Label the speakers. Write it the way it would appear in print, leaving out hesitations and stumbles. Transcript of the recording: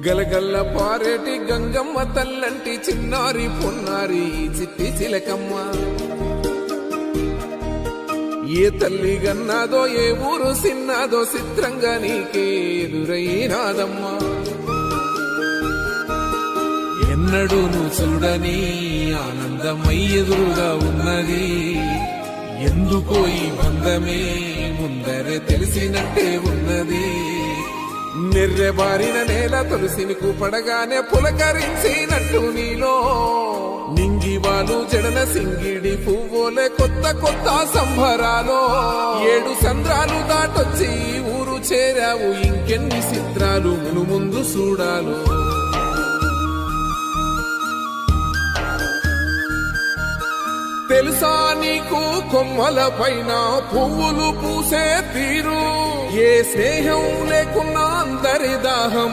Speaker 1: గలగల్ల పారేటి గంగమ్మ తల్లంటి చిన్నారి పొన్నారి చిట్టి చిలకమ్మ. ఏ తల్లి గన్నాదో ఏ ఊరు సిన్నాదో చిత్రంగా నీకే ఎదురైనాదమ్మా. ఎన్నడూ నువ్వు చూడని ఆనందమై ఎదురుగా ఉన్నది. ఎందుకో ఈ బంధమే ముందరే తెలిసినట్టే ఉన్నది. నిర్రెబారిన నేల తులసిని కూపడగానే పులకరించినట్టు నీలో నింగివాలు జడన సింగిడి పువ్వులే కొత్త కొత్త సంబరాలో. 7 సంద్రాలు దాటొచ్చి ఊరు చేరావు, ఇంకెన్ని చిత్రాలు మును ముందు చూడాలు. తెలుసా నీకు కొమ్మల పైన పువ్వులు పూసే తీరు. ఏ స్నేహం లేకున్నా అందరి దాహం